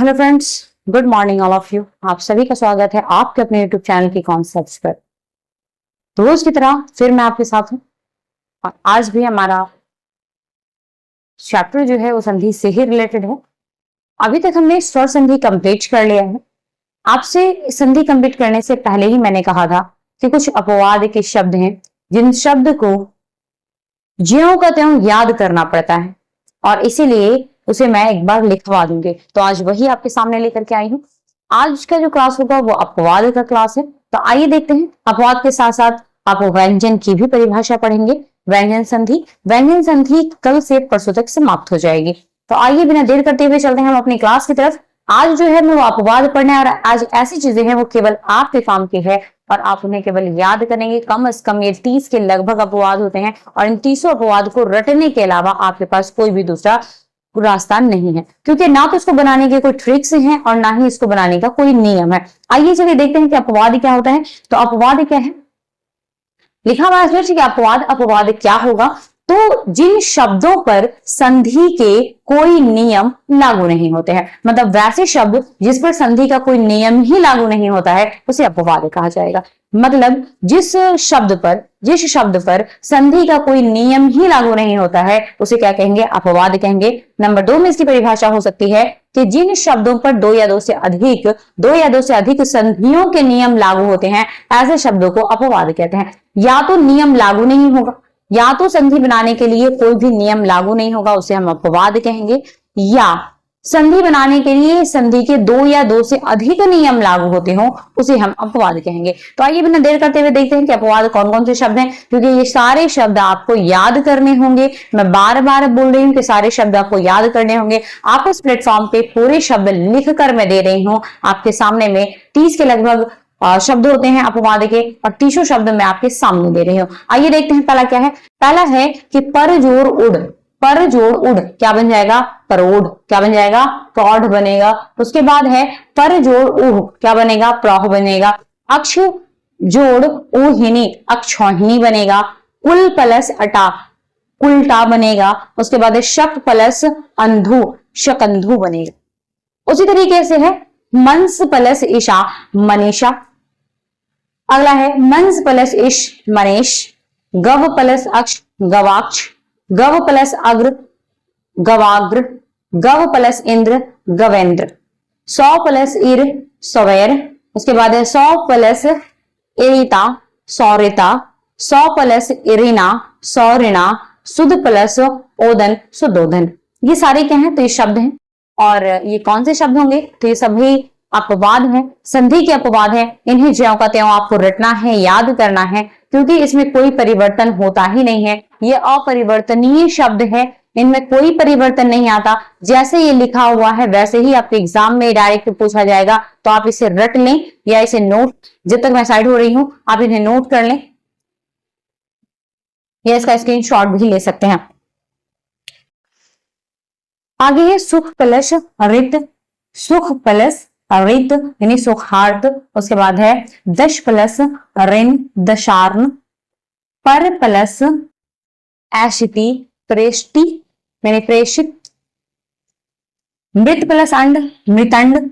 Hello friends, good morning all of you. आप सभी का स्वागत है आपके अपने यूट्यूब चैनल की कॉन्सेप्ट्स पर। रोज की तरह फिर मैं आपके साथ हूं और आज भी हमारा चैप्टर जो है वो संधि से ही रिलेटेड है। अभी तक हमने स्वर संधि कंप्लीट कर लिया है। आपसे संधि कंप्लीट करने से पहले ही मैंने कहा था कि कुछ अपवाद के शब्द हैं जिन शब्द को ज्यों का त्यों याद करना पड़ता है और इसीलिए उसे मैं एक बार लिखवा दूंगी। तो आज वही आपके सामने लेकर के आई हूं। आज का जो क्लास होगा वो अपवाद का क्लास है। तो आइए देखते हैं। अपवाद के साथ साथ आप व्यंजन की भी परिभाषा पढ़ेंगे। व्यंजन संधि कल से परसों तक समाप्त हो जाएगी। तो आइए बिना देर करते हुए चलते हैं हम अपनी क्लास की तरफ। आज जो है वो अपवाद पढ़ने और आज ऐसी चीजें हैं वो केवल आपके काम की है और आप उन्हें केवल याद करेंगे। कम से कम ये 30 के लगभग अपवाद होते हैं और इन 30 अपवाद को रटने के अलावा आपके पास कोई भी दूसरा रास्ता नहीं है, क्योंकि ना तो इसको बनाने के कोई ट्रिक्स हैं और ना ही इसको बनाने का कोई नियम है। आइए चलिए देखते हैं कि अपवाद क्या होता है। तो अपवाद क्या है, लिखा हुआ है कि अपवाद क्या होगा। तो जिन शब्दों पर संधि के कोई नियम लागू नहीं होते हैं, मतलब वैसे शब्द जिस पर संधि का कोई नियम ही लागू नहीं होता है उसे अपवाद कहा जाएगा। मतलब जिस शब्द पर संधि का कोई नियम ही लागू नहीं होता है उसे क्या कहेंगे, अपवाद कहेंगे। नंबर 2 में इसकी परिभाषा हो सकती है कि जिन शब्दों पर दो या दो से अधिक संधियों के नियम लागू होते हैं ऐसे शब्दों को अपवाद कहते हैं। या तो नियम लागू नहीं होगा, या तो संधि बनाने के लिए कोई भी नियम लागू नहीं होगा, उसे हम अपवाद कहेंगे। या संधि बनाने के लिए संधि के दो या दो से अधिक नियम लागू होते हो उसे हम अपवाद कहेंगे। तो आइए बिना देर करते हुए देखते हैं कि अपवाद कौन कौन से शब्द हैं, क्योंकि ये सारे शब्द आपको याद करने होंगे। मैं बार बार बोल रही हूँ कि सारे शब्द आपको याद करने होंगे। आप इस प्लेटफॉर्म पे पूरे शब्द लिख कर मैं दे रही हूँ आपके सामने में। 30 के लगभग शब्द होते हैं अपवाद के और 30 शब्द मैं आपके सामने दे रही हूँ। आइए देखते हैं पहला क्या है। पहला है कि पर जोड़ उड़ क्या बन जाएगा, परोढ़। क्या बन जाएगा, प्रौढ़ बनेगा। उसके बाद है पर जोड़ ऊह क्या बनेगा, प्रौह बनेगा। अक्ष जोड़ ऊहिनी अक्षौहिणी बनेगा। कुल प्लस अटा कुलटा बनेगा। उसके बाद है शक प्लस अंधु शकंधु बनेगा। उसी तरीके से है मंस प्लस ईशा मनीषा। अगला है मंस प्लस इश मनीष। गव प्लस अक्ष गवाक्ष। गव प्लस अग्र गवाग्र। गव प्लस इंद्र गवेंद्र। 100 प्लस इर सवैर। उसके बाद है 100 प्लस इरिता सौरिता। 100 प्लस इरिना सौरिणा। सुध प्लस ओदन सुदोधन। ये सारे क्या हैं, तो ये शब्द हैं। और ये कौन से शब्द होंगे, तो ये सभी अपवाद हैं, संधि के अपवाद हैं। इन्हें ज्यों का त्यों आपको रटना है, याद करना है, क्योंकि इसमें कोई परिवर्तन होता ही नहीं है। ये अपरिवर्तनीय शब्द है, इनमें कोई परिवर्तन नहीं आता। जैसे ये लिखा हुआ है वैसे ही आपके एग्जाम में डायरेक्ट पूछा जाएगा। तो आप इसे रट लें या इसे नोट, जब तक मैं साइड हो रही हूं आप इन्हें नोट कर लें या इसका स्क्रीनशॉट भी ले सकते हैं। आगे है सुख प्लस रित। सुख प्लस रित यानी सुखार्थ। उसके बाद है दश प्लस ऋण दशार्न। पर प्लस ऐशिति प्रेष्टि यानी प्रेषित। मृत प्लस अंड मृतंड।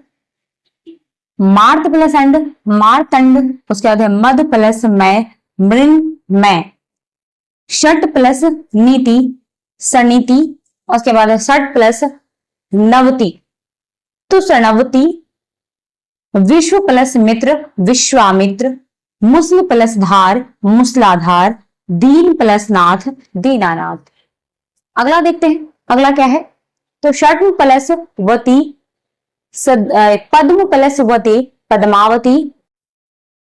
मार्त प्लस अंड मार्तंड। उसके बाद है मद प्लस मैं मृन मैं। षट प्लस नीति सनीति। उसके बाद है षट प्लस नवति तो सनवती। विश्व प्लस मित्र विश्वामित्र। मुस्ल प्लस धार मुसलाधार। दीन प्लस नाथ दीनानाथ। अगला देखते हैं, अगला क्या है। तो षट प्लस वती पद्म प्लस वती पद्मावती।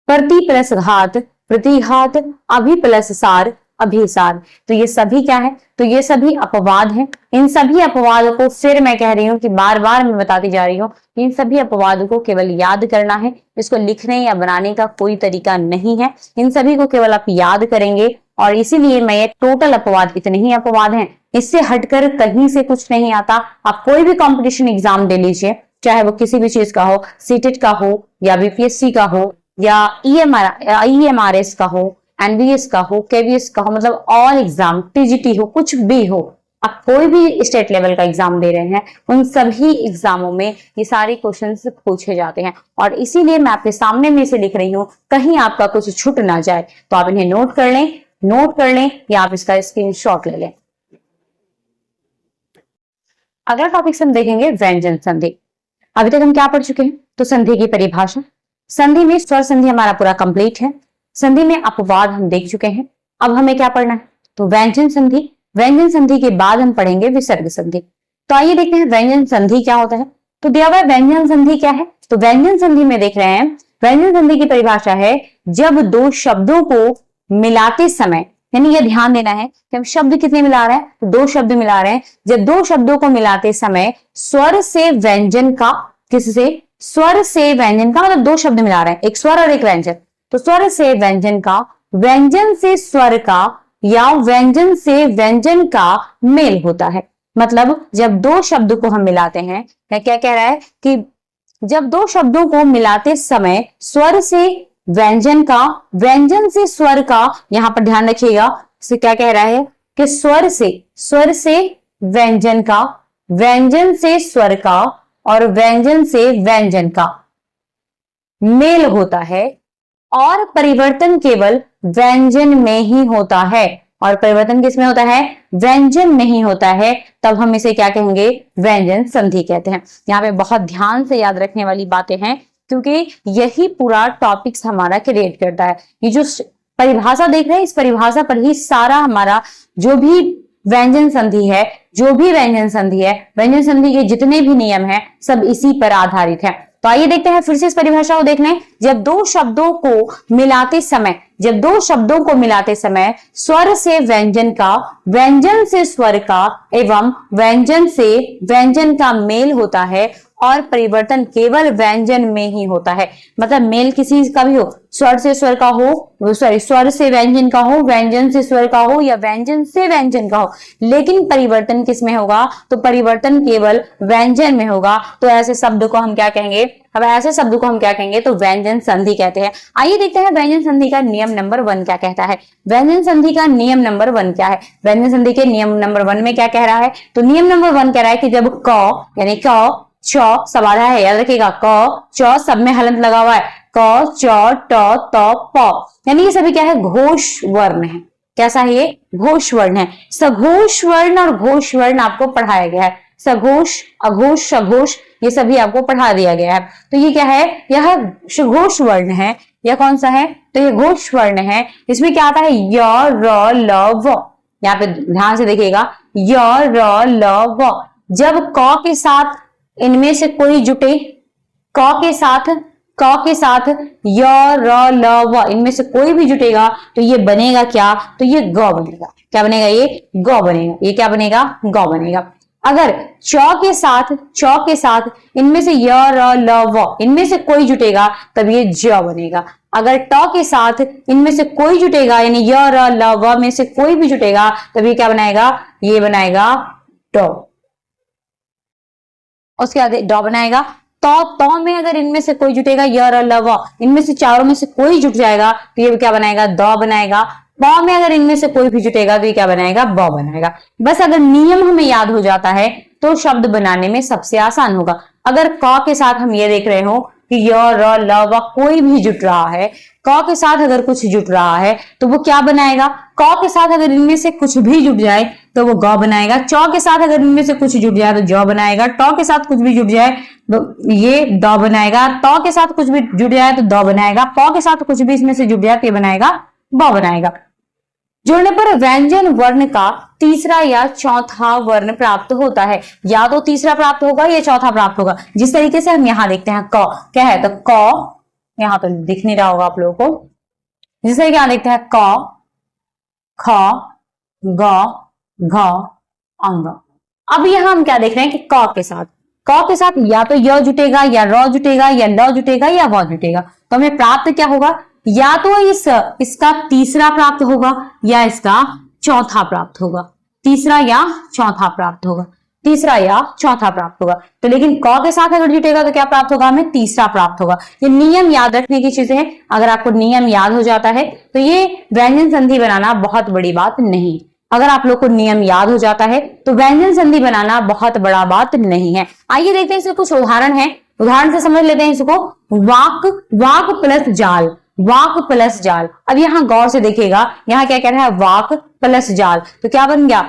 प्रति प्लस घात प्रतिघात। अभि प्लस सार अभिसार। तो ये सभी क्या है, तो ये सभी अपवाद हैं। इन सभी अपवाद को फिर मैं कह रही हूं कि बार बार मैं बताती जा रही हूं, इन सभी अपवाद को केवल याद करना है, इसको लिखने या बनाने का कोई तरीका नहीं है। इन सभी को केवल आप याद करेंगे और इसीलिए मैं ये टोटल अपवाद, इतने ही अपवाद हैं, इससे हटकर कहीं से कुछ नहीं आता। आप कोई भी कॉम्पिटिशन एग्जाम दे लीजिए, चाहे वो किसी भी चीज का हो, सीटेट का हो या बीपीएससी का हो या ईएमआरएस का हो, एनवीएस का हो, केवीएस का हो, मतलब ऑल एग्जाम, टीजीटी हो, कुछ भी हो, आप कोई भी स्टेट लेवल का एग्जाम दे रहे हैं, उन सभी एग्जामों में ये सारे क्वेश्चंस पूछे जाते हैं और इसीलिए मैं आपके सामने में से लिख रही हूं, कहीं आपका कुछ छूट ना जाए। तो आप इन्हें नोट कर लें या आप इसका स्क्रीनशॉट ले लें। अगला टॉपिक हम देखेंगे व्यंजन संधि। अभी तक हम क्या पढ़ चुके हैं? तो संधि की परिभाषा, संधि में स्वर संधि हमारा पूरा कंप्लीट है, संधि में अपवाद हम देख चुके हैं। अब हमें क्या पढ़ना है? तो व्यंजन संधि। व्यंजन संधि के बाद हम पढ़ेंगे विसर्ग संधि। तो आइए देखते हैं व्यंजन संधि क्या होता है। तो दिया हुआ व्यंजन संधि क्या है? तो व्यंजन संधि में देख रहे हैं, व्यंजन संधि की परिभाषा है जब दो शब्दों को मिलाते समय, यानी ये ध्यान देना है कि हम शब्द कितने मिला रहे हैं? तो दो शब्द मिला रहे हैं। जब दो शब्दों को मिलाते समय स्वर से व्यंजन का, किससे? स्वर से व्यंजन का, मतलब दो शब्द मिला रहे हैं, एक स्वर और एक व्यंजन। तो स्वर से व्यंजन का, व्यंजन से स्वर का या व्यंजन से व्यंजन का मेल होता है। मतलब जब दो शब्द को हम मिलाते हैं, क्या कह रहा है कि जब दो शब्दों को मिलाते समय स्वर से व्यंजन का, व्यंजन से स्वर का, यहां पर ध्यान रखिएगा, इसे क्या कह रहा है कि स्वर से व्यंजन का, व्यंजन से स्वर का और व्यंजन से व्यंजन का मेल होता है और परिवर्तन केवल व्यंजन में ही होता है। और परिवर्तन किसमें होता है? व्यंजन में ही होता है। तब हम इसे क्या कहेंगे? व्यंजन संधि कहते हैं। यहाँ पे बहुत ध्यान से याद रखने वाली बातें हैं, क्योंकि यही पूरा टॉपिक्स हमारा क्रिएट करता है। ये जो परिभाषा देख रहे हैं, इस परिभाषा पर ही सारा हमारा जो भी व्यंजन संधि है, व्यंजन संधि के जितने भी नियम हैं, सब इसी पर आधारित है। तो आइए देखते हैं फिर से इस परिभाषा को देख लें। जब दो शब्दों को मिलाते समय स्वर से व्यंजन का, व्यंजन से स्वर का एवं व्यंजन से व्यंजन का मेल होता है और परिवर्तन केवल व्यंजन में ही होता है। मतलब मेल किसी का भी हो, स्वर से स्वर का हो, स्वर से व्यंजन का हो, व्यंजन से स्वर का हो या व्यंजन से व्यंजन का हो, लेकिन परिवर्तन किसमें होगा? तो परिवर्तन केवल व्यंजन में होगा। तो ऐसे शब्द को हम क्या कहेंगे? तो व्यंजन संधि कहते हैं। आइए देखते हैं व्यंजन संधि का नियम नंबर 1 क्या कहता है। व्यंजन संधि का नियम नंबर 1 क्या है? व्यंजन संधि के नियम नंबर 1 में क्या कह रहा है? तो नियम नंबर 1 कह रहा है कि जब क यानी क च सब आधा है, याद रखिएगा, क च सब में हलंत लगा हुआ है, क च ट त प, यानी ये सभी क्या है? घोष वर्ण है। कैसा है ये? घोष वर्ण है। सघोष वर्ण और घोष वर्ण आपको पढ़ाया गया है। सघोष, अघोष, सघोष ये सभी आपको पढ़ा दिया गया है। तो ये क्या है? यह घोष वर्ण है। यह कौन सा है? तो ये घोष वर्ण है। इसमें क्या आता है? य, र, ल, व। यहाँ पे ध्यान से देखिएगा, य, र, ल, व। जब क के साथ इनमें से कोई जुटे, क के साथ य, र, ल, व, इनमें से कोई भी जुटेगा तो ये बनेगा क्या? तो ये ग बनेगा। क्या बनेगा? ये ग बनेगा। ये क्या बनेगा? ग बनेगा। अगर च के साथ इनमें से य, र, ल, व, इनमें से कोई जुटेगा तब ये ज बनेगा। अगर ट के साथ इनमें से कोई जुटेगा, यानी य, र, ल, व में से कोई भी जुटेगा तब ये क्या बनाएगा? ये बनाएगा ट। उसके बाद ड बनाएगा। तो में अगर इनमें से कोई जुटेगा, य, र, ल, व, इनमें से चारों में से कोई जुट जाएगा तो ये क्या बनाएगा? द बनाएगा। प में अगर इनमें से कोई भी जुटेगा तो ये क्या बनाएगा? ब बनाएगा। बस अगर नियम हमें याद हो जाता है तो शब्द बनाने में सबसे आसान होगा। अगर क के साथ हम ये देख रहे हो कि य, र, ल, व कोई भी जुट रहा है, क के साथ अगर कुछ जुट रहा है तो वो क्या बनाएगा? क के साथ अगर इनमें से कुछ भी जुट जाए तो वो ग बनाएगा। च के साथ अगर इनमें से कुछ जुट जाए तो ज बनाएगा। ट के साथ कुछ भी जुट जाए तो ये द बनाएगा। त के साथ कुछ भी जुट जाए तो द बनाएगा। प के साथ कुछ भी इसमें से जुट जाए तो ये बनाएगा ब बनाएगा। जुड़ने पर व्यंजन वर्ण का तीसरा या चौथा वर्ण प्राप्त होता है। या तो तीसरा प्राप्त होगा या चौथा प्राप्त होगा। जिस तरीके से हम यहाँ देखते हैं, क क्या है? तो क, यहाँ तो दिख नहीं रहा होगा आप लोगों को, जिस तरीके यहाँ देखते हैं क, ख, ग, घ, अंग। अब यहाँ हम क्या देख रहे हैं कि क के साथ या तो य जुटेगा या र जुटेगा या ल जुटेगा या व जुटेगा। तो हमें प्राप्त क्या होगा? या तो इसका तीसरा प्राप्त होगा या इसका चौथा प्राप्त होगा। तीसरा या चौथा प्राप्त होगा। तो लेकिन क के साथ अगर जुटेगा तो क्या प्राप्त होगा? हमें तीसरा प्राप्त होगा। ये नियम याद रखने की चीजें हैं। अगर आपको नियम याद हो जाता है तो ये व्यंजन संधि बनाना बहुत बड़ी बात नहीं। अगर आप लोग को नियम याद हो जाता है तो व्यंजन संधि बनाना बहुत बड़ा बात नहीं है। आइए देखते हैं इसके कुछ उदाहरण है, उदाहरण से समझ लेते हैं इसको। वाक, वाक प्लस जाल, वाक प्लस जाल। अब यहाँ गौर से देखिएगा, यहाँ क्या कह रहा है, वाक प्लस जाल, तो क्या बन गया,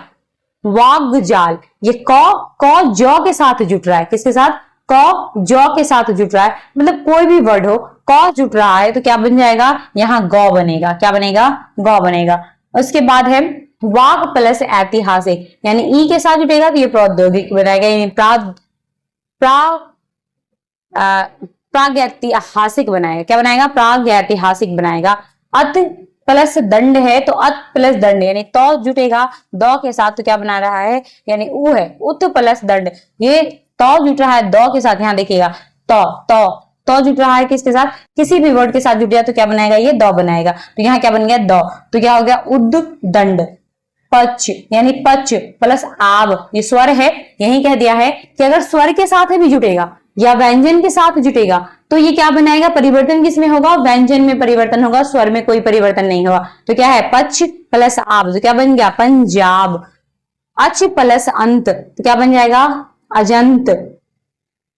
वाग जाल। ये कौ जौ के साथ जुट रहा है, किसके साथ, कौ जौ के साथ जुट रहा है, मतलब कोई भी वर्ड हो कौ जुट रहा है तो क्या बन जाएगा, यहाँ गौ बनेगा, क्या बनेगा, गौ बनेगा। उसके बाद है वाग प्लस ऐतिहासिक, यानी ई के साथ जुटेगा तो ये प्रौद्योगिक बनाएगा, यानी प्रागैतिहासिक बनाएगा, क्या बनाएगा, प्रागैतिहासिक बनाएगा। अत प्लस दंड है तो अत प्लस दंड, यानी तो जुटेगा दो के साथ तो क्या बना रहा है, यानी ऊ है, उत प्लस दंड। ये तो जुट रहा है दो के साथ, यहाँ देखिएगा तो जुट रहा है किसके साथ, किसी भी वर्ड के साथ जुट गया तो क्या बनाएगा, ये दो बनाएगा। तो यहाँ क्या बन गया, दो, तो क्या हो गया, उद दंड। पच, यानी पच प्लस आब, ये स्वर है, यही कह दिया है कि अगर स्वर के साथ भी जुटेगा या व्यंजन के साथ जुटेगा तो ये क्या बनाएगा, परिवर्तन किसमें होगा, व्यंजन में परिवर्तन होगा, स्वर में कोई परिवर्तन नहीं होगा। तो क्या है, पच प्लस आब, तो क्या बन गया, पंजाब। अच प्लस अंत, तो क्या बन जाएगा, अजंत।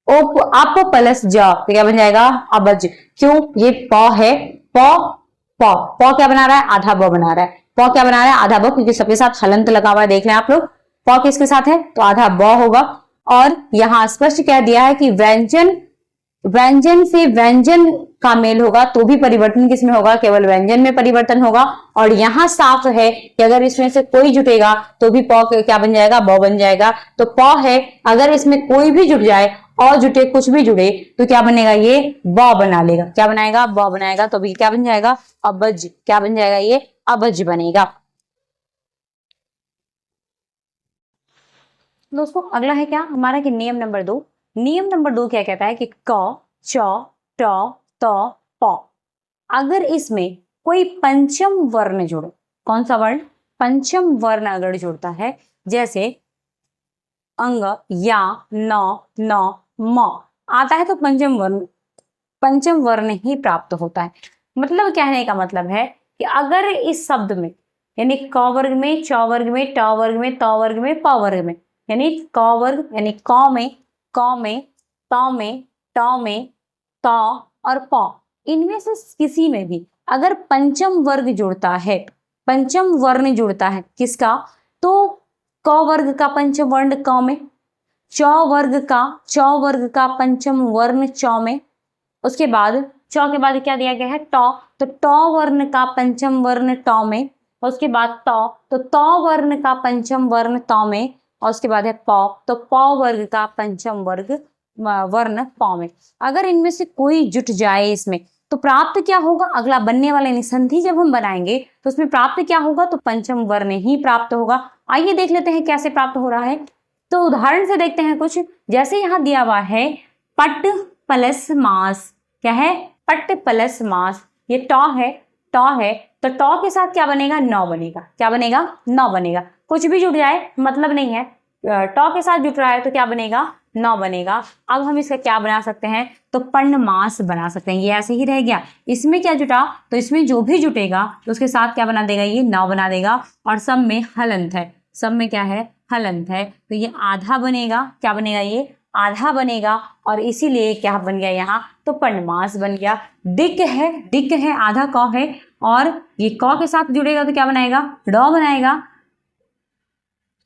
अप प्लस ज, तो क्या बन जाएगा, अबज। क्यों, ये प है, प क्या बना रहा है, आधा ब बना रहा है, प क्या बना रहा है, आधा ब, क्योंकि सबके साथ हलंत लगा हुआ है, देख रहे हैं आप लोग, प किसके साथ है, तो आधा ब होगा। और यहां स्पष्ट कह दिया है कि व्यंजन से व्यंजन का मेल होगा तो भी परिवर्तन किसमें होगा, केवल व्यंजन में परिवर्तन होगा। और यहां साफ है कि अगर इसमें से कोई जुटेगा तो भी प क्या बन जाएगा, ब बन जाएगा। तो प है, अगर इसमें कोई भी जुट जाए और जुटे, कुछ भी जुड़े तो क्या बनेगा, ये ब बना लेगा, क्या बनाएगा, ब बनाएगा। तो भी क्या बन जाएगा, अबज, क्या बन जाएगा, ये अबज बनेगा। दोस्तों अगला है क्या हमारा कि नियम नंबर 2। नियम नंबर 2 क्या कहता है कि क, च, ट, त, प, अगर इसमें कोई पंचम वर्ण जुड़े, कौन सा वर्ण, पंचम वर्ण अगर जुड़ता है, जैसे अंग, या, न, म आता है तो पंचम वर्ण ही प्राप्त होता है। मतलब कहने का मतलब है कि अगर इस शब्द में, यानी क वर्ग में, च वर्ग में, ट वर्ग में, त वर्ग में, प वर्ग में, यानी क वर्ग, यानी क में, त में, ट में, त और प, इनमें से किसी में भी अगर पंचम वर्ग जुड़ता है, पंचम वर्ण जुड़ता है किसका, तो क वर्ग का पंचम वर्ण क में, च वर्ग का पंचम वर्ण च में, उसके बाद च के बाद क्या दिया गया है, ट, तो ट वर्ण का पंचम वर्ण ट में, उसके बाद तो त वर्ण का पंचम वर्ण त में, और उसके बाद है प, तो प वर्ग का पंचम वर्ण प में। अगर इनमें से कोई जुट जाए इसमें तो प्राप्त क्या होगा, अगला बनने वाले निसंधि जब हम बनाएंगे तो उसमें प्राप्त क्या होगा, तो पंचम वर्ण ही प्राप्त होगा। आइए देख लेते हैं कैसे प्राप्त हो रहा है। तो उदाहरण से देखते हैं कुछ, जैसे यहाँ दिया हुआ है पट प्लस मास, क्या है, पट प्लस मास, ये ट है, तो ट के साथ क्या बनेगा, न बनेगा, क्या बनेगा, न बनेगा। कुछ भी जुट जाए मतलब नहीं है, ट के साथ जुट रहा है तो क्या बनेगा, न बनेगा। अब हम इसका क्या बना सकते हैं, तो पर्णमास बना सकते हैं, ये ऐसे ही रह गया। इसमें क्या जुटा, तो इसमें जो भी जुटेगा तो उसके साथ क्या बना देगा, ये न बना देगा। और सब में हलंत है, सब में क्या है, हलंत है, तो ये आधा बनेगा, क्या बनेगा, ये आधा बनेगा। और इसीलिए क्या बन गया यहाँ, तो पर्णमास बन गया। दिक है, आधा क है, और ये क के साथ जुड़ेगा तो क्या बनाएगा, ड बनाएगा,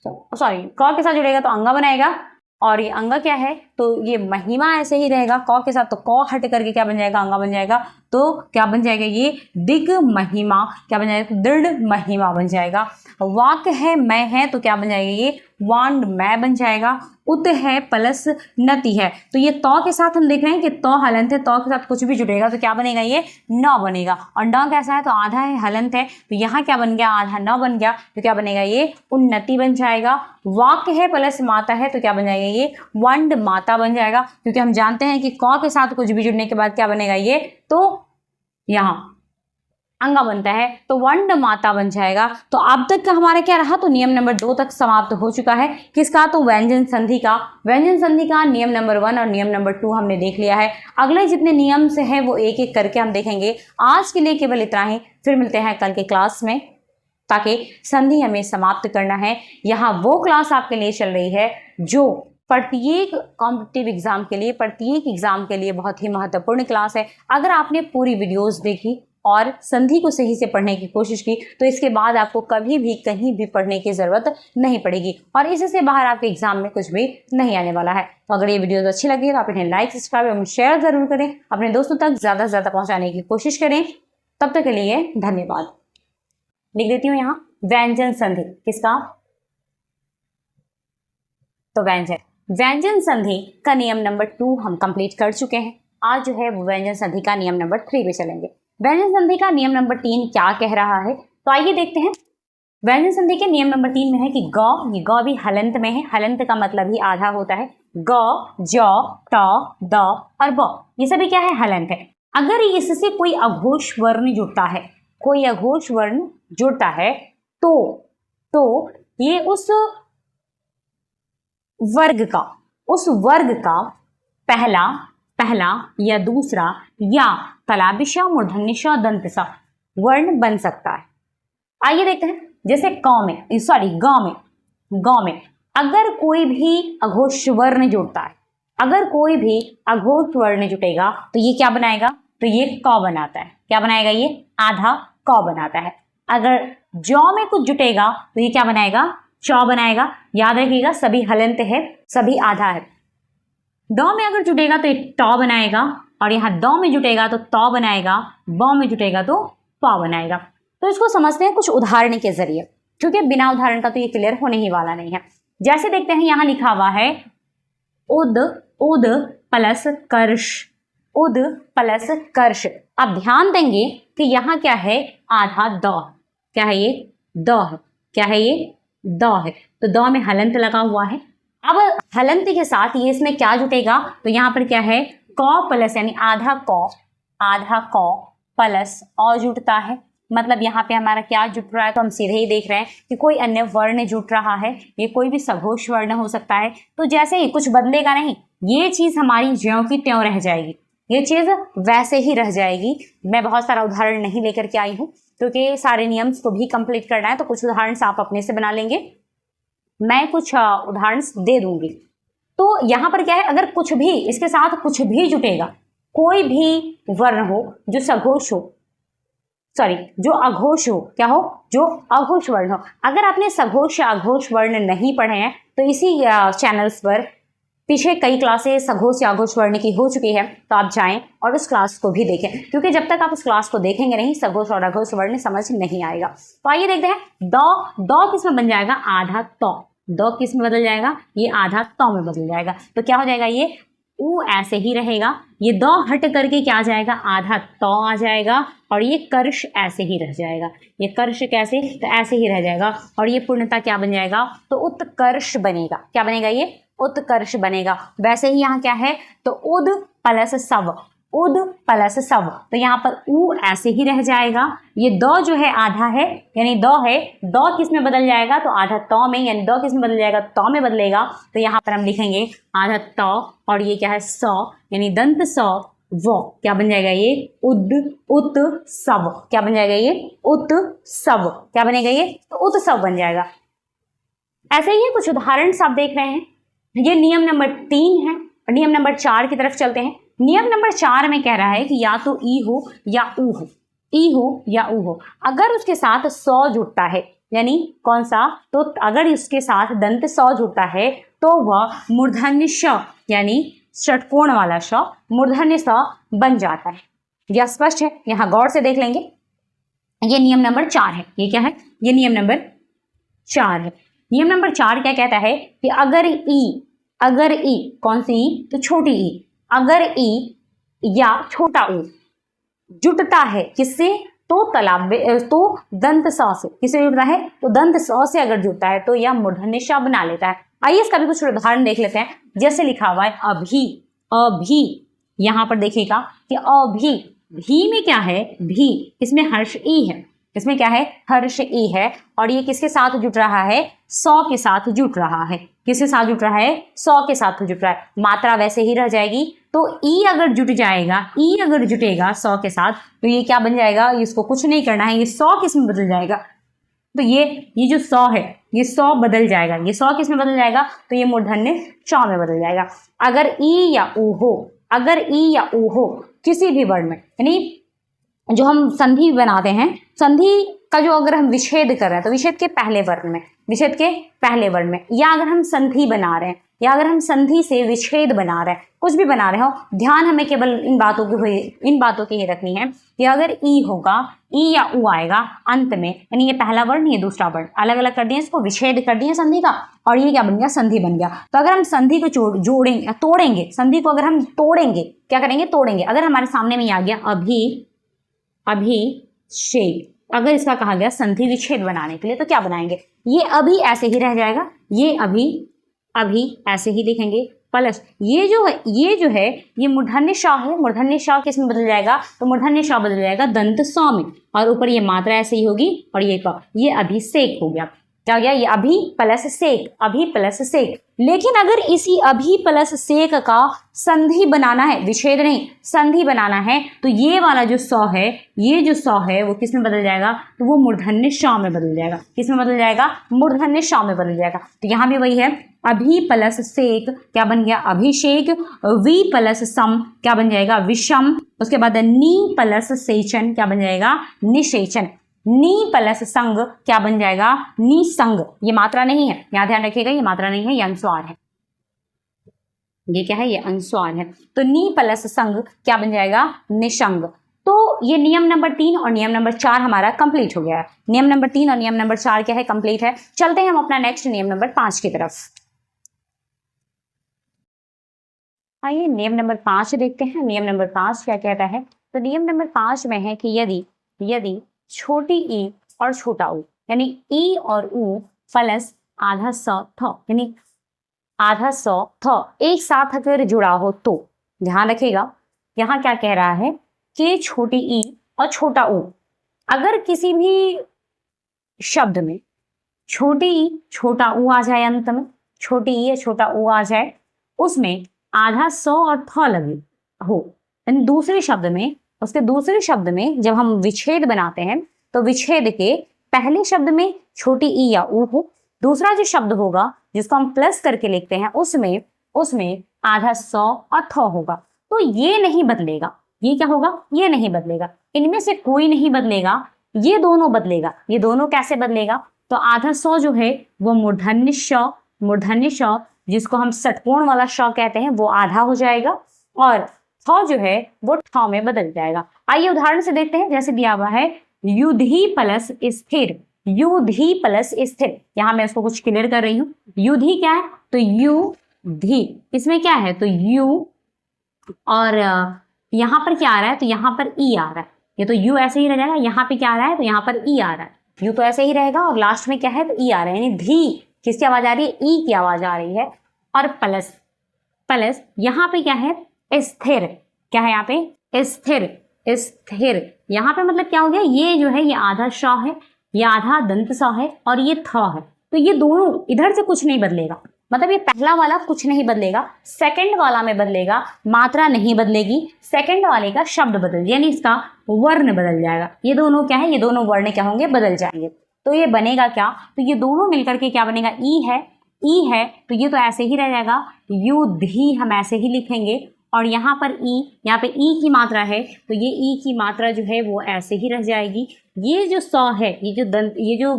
सॉरी क के साथ जुड़ेगा तो अंगा बनाएगा। और ये अंगा क्या है, तो ये महिमा ऐसे ही रहेगा, क के साथ, तो क हट करके क्या बन जाएगा, अंगा बन जाएगा। तो क्या बन जाएगा, ये दिग महिमा, क्या बन जाएगा, दृढ़ महिमा बन जाएगा। वाक है, मैं है, तो क्या बन जाएगा, ये वांड मैं बन जाएगा। उत है प्लस नति है, तो ये तो के साथ हम देख रहे हैं कि तो हलंत है, तो के साथ कुछ भी जुड़ेगा तो क्या बनेगा, ये न बनेगा। और न कैसा है, तो आधा है, हलंत है, तो यहाँ क्या बन गया, आधा न बन गया, तो क्या बनेगा, ये उन्नति बन जाएगा। वाक है प्लस माता है, तो क्या बन जाएगा, ये वंड माता बन जाएगा, क्योंकि हम जानते हैं कि क के साथ कुछ भी जुड़ने के बाद क्या बनेगा, ये तो यहाँ अंगा बनता है, तो वंड माता बन जाएगा। तो अब तक का हमारा क्या रहा, तो नियम नंबर 2 तक समाप्त हो चुका है। किसका, तो व्यंजन संधि का नियम नंबर 1 और नियम नंबर 2 हमने देख लिया है। अगले जितने नियम से है वो एक एक करके हम देखेंगे। आज के लिए केवल इतना ही, फिर मिलते हैं कल के क्लास में। ताकि संधि हमें समाप्त करना है। यहाँ वो क्लास आपके लिए चल रही है जो प्रत्येक कॉम्पिटिटिव एग्जाम के लिए, प्रत्येक एग्जाम के लिए बहुत ही महत्वपूर्ण क्लास है। अगर आपने पूरी वीडियोस देखी और संधि को सही से पढ़ने की कोशिश की तो इसके बाद आपको कभी भी कहीं भी पढ़ने की ज़रूरत नहीं पड़ेगी और इससे बाहर आपके एग्जाम में कुछ भी नहीं आने वाला है। तो अगर ये वीडियो अच्छी लगी तो आप इन्हें लाइक, सब्सक्राइब और शेयर ज़रूर करें, अपने दोस्तों तक ज़्यादा से ज़्यादा पहुँचाने की कोशिश करें। तब तक के लिए धन्यवाद। लिख देती हूँ यहाँ व्यंजन संधि किसका, तो व्यंजन संधि का नियम नंबर 2 हम कंप्लीट कर चुके हैं। आज जो है वो व्यंजन संधि का नियम नंबर 3 पे चलेंगे। व्यंजन संधि का नियम नंबर 3 क्या कह रहा है, तो आइए देखते हैं। व्यंजन संधि के नियम नंबर 3 में है कि ग, ये ग भी हलंत में है। हलंत का मतलब ही आधा होता है। ग, ज, ट, द और ब, ये सभी क्या है, हलंत है। अगर इससे कोई अघोष वर्ण जुड़ता है, कोई अघोष वर्ण जुड़ता है तो ये उस वर्ग का पहला या दूसरा या तलाबिशा, मूर्धन्यशा, दंतसा वर्ण बन सकता है। आइए देखते हैं। जैसे ग में अगर कोई भी अघोष वर्ण जुड़ता है, अगर कोई भी अघोष वर्ण जुटेगा तो ये क्या बनाएगा, तो ये क बनाता है। क्या बनाएगा, ये आधा क बनाता है। अगर जौ में कुछ जुटेगा तो ये क्या बनाएगा, चौ बनाएगा। याद रखिएगा सभी हलंत है, सभी आधा है। ड में अगर जुटेगा तो ये ट बनाएगा और यहाँ द में जुटेगा तो त बनाएगा, ब में जुटेगा तो प बनाएगा। तो इसको समझते हैं कुछ उदाहरण के जरिए, क्योंकि बिना उदाहरण का तो ये क्लियर होने ही वाला नहीं है। जैसे देखते हैं यहाँ लिखा हुआ है उद प्लस कर्ष, उद प्लस कर्ष। अब ध्यान देंगे कि यहाँ क्या है, आधा द, क्या है ये, द है, क्या है ये, द है। तो द में हलंत लगा हुआ है। अब हलंत के साथ ये इसमें क्या जुटेगा, तो यहाँ पर क्या है, क प्लस यानी आधा क प्लस अ जुटता है। मतलब यहाँ पे हमारा क्या जुट रहा है, तो हम सीधे ही देख रहे हैं कि कोई अन्य वर्ण जुट रहा है। ये कोई भी सघोष वर्ण हो सकता है। तो जैसे ही कुछ बदलेगा नहीं, ये चीज हमारी ज्यों की त्यों रह जाएगी, ये चीज वैसे ही रह जाएगी। मैं बहुत सारा उदाहरण नहीं लेकर के आई हूँ क्योंकि सारे नियम्स को भी कंप्लीट करना है, तो कुछ उदाहरण आप अपने से बना लेंगे, मैं कुछ उदाहरण दे दूंगी। तो यहाँ पर क्या है, अगर कुछ भी इसके साथ कुछ भी जुटेगा, कोई भी वर्ण हो जो सघोष हो, सॉरी जो अघोष हो, क्या हो, जो अघोष वर्ण हो। अगर आपने सघोष या अघोष वर्ण नहीं पढ़े हैं तो इसी चैनल्स पर पीछे कई क्लासेस सघोष या अघोष वर्ण की हो चुकी है, तो आप जाएं और उस क्लास को भी देखें, क्योंकि जब तक आप उस क्लास को देखेंगे नहीं सघोष और अघोष वर्ण समझ नहीं आएगा। तो आइए देखते हैं। द किस में बन जाएगा, आधा तो। द किस में बदल जाएगा, ये आधा तो में बदल जाएगा। तो क्या हो जाएगा, ये ऊ ऐसे ही रहेगा, ये द हट करके क्या आ जाएगा, आधा तो आ जाएगा और ये कर्ष ऐसे ही रह जाएगा। ये कर्ष कैसे, तो ऐसे ही रह जाएगा और ये पूर्णता क्या बन जाएगा, तो उत्कर्ष बनेगा। क्या बनेगा, ये उत्कर्ष बनेगा। वैसे ही यहाँ क्या है, तो उद प्लस सव, उद प्लस सव, तो यहाँ पर ऊ ऐसे ही रह जाएगा। ये द जो है आधा है, यानी द है, द किस में बदल जाएगा, तो आधा तो में, यानी द किस में बदल जाएगा, तो में बदलेगा। तो यहाँ पर हम लिखेंगे आधा तो और ये क्या है, स, यानी दंत स वो, क्या बन जाएगा, ये उद उत सव। क्या बन जाएगा, ये उत सव। क्या बनेगा, ये तो उत सव बन जाएगा। ऐसे ही कुछ उदाहरण आप देख रहे हैं। ये नियम नंबर 3 है। नियम नंबर 4 की तरफ चलते हैं। नियम नंबर 4 में कह रहा है कि या तो ई हो या ऊ हो, ई हो या ऊ हो। अगर उसके साथ सौ जुड़ता है, यानी कौन सा, तो अगर उसके साथ दंत सौ जुड़ता है तो वह मूर्धन्य श, यानी षटकोण वाला श, मूर्धन्य स बन जाता है। यह स्पष्ट है, यहाँ गौर से देख लेंगे। ये नियम नंबर 4 है। ये क्या है, ये नियम नंबर 4 है। नियम नंबर 4 क्या कहता है कि अगर ई कौन सी ई, तो छोटी ई, अगर ई या छोटा ऊ जुटता है किससे, तो दंत स से। किससे जुड़ता है, तो दंत स से अगर जुड़ता है तो यह मूर्धन्य श बना लेता है। आइए इसका भी कुछ उदाहरण देख लेते हैं। जैसे लिखा हुआ है अभी, यहाँ पर देखिएगा कि अभी, भी में क्या है, भी, इसमें हर्ष ई है, इसमें क्या है, हर्ष ई है और ये किसके साथ जुट रहा है, 100 के साथ जुट रहा है। किसके साथ जुट रहा है, 100 के साथ जुट रहा है। मात्रा वैसे ही रह जाएगी। तो ई अगर जुट जाएगा, ई अगर जुटेगा 100 के साथ, तो ये क्या बन जाएगा, इसको कुछ नहीं करना है, ये 100 किस में बदल जाएगा, तो ये जो सौ है, ये सौ बदल जाएगा। ये सौ किस में बदल जाएगा? तो ये मूर्धन्य श में बदल जाएगा। अगर ई या ऊ हो, अगर ई या ऊ हो किसी भी वर्ण में, यानी जो हम संधि बनाते हैं, संधि का जो अगर हम विच्छेद कर रहे हैं तो विच्छेद के पहले वर्ण में, विच्छेद के पहले वर्ण में, या अगर हम संधि बना रहे हैं, या अगर हम संधि से विच्छेद बना रहे हैं, कुछ भी बना रहे हो, ध्यान हमें केवल इन बातों की ही रखनी है कि अगर ई होगा, ई या ऊ आएगा अंत में, यानी ये पहला वर्ण, ये दूसरा वर्ण, अलग अलग कर दिए, इसको विच्छेद कर दिए संधि का, और ये क्या बन गया? संधि बन गया। तो अगर हम संधि को जोड़ेंगे, तोड़ेंगे, संधि को अगर हम तोड़ेंगे, क्या करेंगे? तोड़ेंगे। अगर हमारे सामने में आ गया अभिषेक, अगर इसका कहा गया संधि विच्छेद बनाने के लिए, तो क्या बनाएंगे? ये अभी ऐसे ही रह जाएगा, ये अभी ऐसे ही लिखेंगे, प्लस ये जो है ये मूर्धन्य श है। मूर्धन्य श किस में बदल जाएगा? तो मूर्धन्य श बदल जाएगा दंत स में, और ऊपर ये मात्रा ऐसे ही होगी, और ये क, ये अभिषेक हो गया। क्या हो गया? ये अभी प्लस सेक, अभी प्लस सेक। लेकिन अगर इसी अभी प्लस सेक का संधि बनाना है, विच्छेद नहीं, संधि बनाना है, तो ये वाला जो सौ है, ये जो सौ है वो किस में बदल जाएगा? तो वो मूर्धन्य श में बदल जाएगा। किस में बदल जाएगा? मूर्धन्य श में बदल जाएगा। तो यहाँ भी वही है, अभी प्लस सेक क्या बन गया? अभिषेक। वी प्लस सम क्या बन जाएगा? विषम। उसके बाद नी प्लस सेचन क्या बन जाएगा? निषेचन। नी प्लस संग क्या बन जाएगा? निसंग। ये मात्रा नहीं है, यहाँ ध्यान रखिएगा, ये मात्रा नहीं है, ये अनुस्वार है। ये क्या है? ये अनुस्वार है। तो नी प्लस संग क्या बन जाएगा? निशंग। तो ये नियम नंबर 3 और नियम नंबर 4 हमारा कंप्लीट हो गया है। नियम नंबर 3 और नियम नंबर 4 क्या है? कंप्लीट है। चलते हैं हम अपना नेक्स्ट नियम नंबर 5 की तरफ। आइए नियम नंबर 5 देखते हैं। नियम नंबर 5 क्या कहता है? तो नियम नंबर 5 में है कि यदि छोटी ई और छोटा ऊ, यानी ई और ऊ प्लस आधा सौ थ, यानी आधा सौ थ एक साथ अगर जुड़ा हो, तो ध्यान रखिएगा यहाँ क्या कह रहा है कि छोटी ई और छोटा ऊ, अगर किसी भी शब्द में छोटी ई छोटा ऊ आ जाए, अंत में छोटी ई या छोटा ऊ आ जाए, उसमें आधा सौ और थ लगे हो, यानी दूसरे शब्द में, उसके दूसरे शब्द में जब हम विच्छेद बनाते हैं तो विच्छेद के पहले शब्द में छोटी ई या ऊ हो, दूसरा जो शब्द होगा जिसको हम प्लस करके लिखते हैं उसमें आधा सौ और थ होगा। तो ये नहीं बदलेगा। ये क्या होगा? ये नहीं बदलेगा। इनमें से कोई नहीं बदलेगा, ये दोनों बदलेगा। ये दोनों कैसे बदलेगा? तो आधा सौ जो है वो मूर्धन्य श जिसको हम षटकोण वाला श कहते हैं, वो आधा हो जाएगा, और थ जो है वो ठ में बदल जाएगा। आइए उदाहरण से देखते हैं। जैसे दिया हुआ है युधि प्लस स्थिर, युधि प्लस स्थिर। यहाँ मैं इसको कुछ क्लियर कर रही हूँ। युधि क्या है? तो युधि, इसमें क्या है? तो यू, और यहाँ पर क्या आ रहा है? तो यहाँ पर ई आ रहा है। ये तो यू ऐसे ही रह जाएगा। यहाँ पे क्या आ रहा है? तो यहाँ पर ई आ रहा है। यू तो ऐसे ही रहेगा, और लास्ट में क्या है? तो ई आ रहा है, यानी धी किसकी आवाज आ रही है? ई की आवाज आ रही है। और प्लस यहाँ पे क्या है? स्थिर। क्या है यहाँ पे? स्थिर। यहाँ पे मतलब क्या हो गया? ये जो है ये आधा श है, ये आधा दंत स है, और ये थ है। तो ये दोनों इधर से कुछ नहीं बदलेगा, मतलब ये पहला वाला कुछ नहीं बदलेगा, सेकंड वाला में बदलेगा, मात्रा नहीं बदलेगी, सेकंड वाले का शब्द बदल, यानी इसका वर्ण बदल जाएगा। ये दोनों क्या है? ये दोनों वर्ण क्या होंगे? बदल जाएंगे। तो ये बनेगा क्या? तो ये दोनों मिलकर के क्या बनेगा? ई है, तो ये तो ऐसे ही रह जाएगा, युधि हम ऐसे ही लिखेंगे, और यहाँ पर यहाँ पे ई की मात्रा है, तो ये ई की मात्रा जो है वो ऐसे ही रह जाएगी। ये जो सौ है, ये जो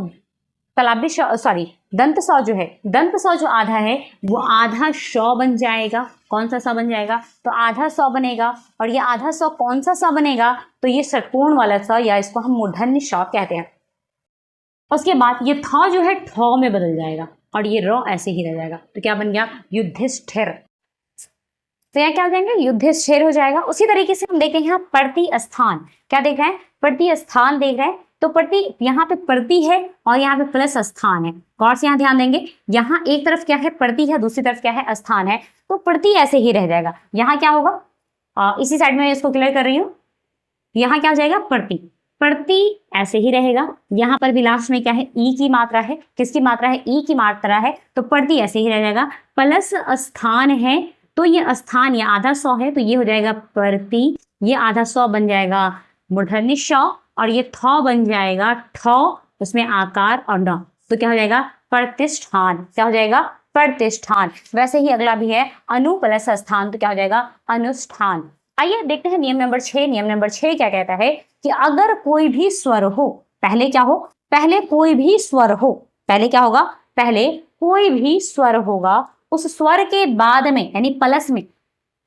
तलाब्य सॉरी दंत सौ जो है, दंत सौ जो आधा है वो आधा श बन जाएगा। कौन सा स बन जाएगा? तो आधा सौ बनेगा। और ये आधा सौ कौन सा स बनेगा? तो ये षटकोण वाला स, या इसको हम मूर्धन्य श कहते हैं। उसके बाद ये थ जो है ठ में बदल जाएगा, और ये र ऐसे ही रह जाएगा। तो क्या बन गया? युधिष्ठिर। तो यहाँ क्या हो जाएंगे? युधिष्ठिर हो जाएगा। उसी तरीके से हम देख रहे हैं यहाँ प्रति स्थान। क्या देख रहे हैं? प्रति स्थान देख रहे हैं। तो प्रति, यहाँ पे प्रति है और यहाँ पे प्लस स्थान है। गौर से यहाँ ध्यान देंगे, यहाँ एक तरफ क्या है? प्रति है, दूसरी तरफ क्या है? स्थान है। तो प्रति ऐसे ही रह जाएगा। यहाँ क्या होगा? इसी साइड में इसको क्लियर कर रही हूँ। यहाँ क्या हो जाएगा? प्रति ऐसे ही रहेगा। यहाँ पर भी लास्ट में क्या है? ई की मात्रा है। किसकी मात्रा है? ई की मात्रा है। तो प्रति ऐसे ही रह जाएगा। प्लस स्थान है, तो ये स्थान, ये आधा सौ है, तो ये हो जाएगा प्रति। ये आधा सौ बन जाएगा मूर्धन्य श, और ये थ बन जाएगा ठ, उसमें आकार और न, तो क्या हो जाएगा प्रतिष्ठान। क्या हो जाएगा प्रतिष्ठान। वैसे ही अगला भी है अनु प्लस स्थान, तो क्या हो जाएगा अनुष्ठान। आइए देखते हैं नियम नंबर 6। नियम नंबर 6 क्या कहता है कि अगर कोई भी स्वर हो, पहले क्या हो, पहले कोई भी स्वर हो, पहले क्या होगा, पहले कोई भी स्वर होगा, उस स्वर के बाद में यानी प्लस में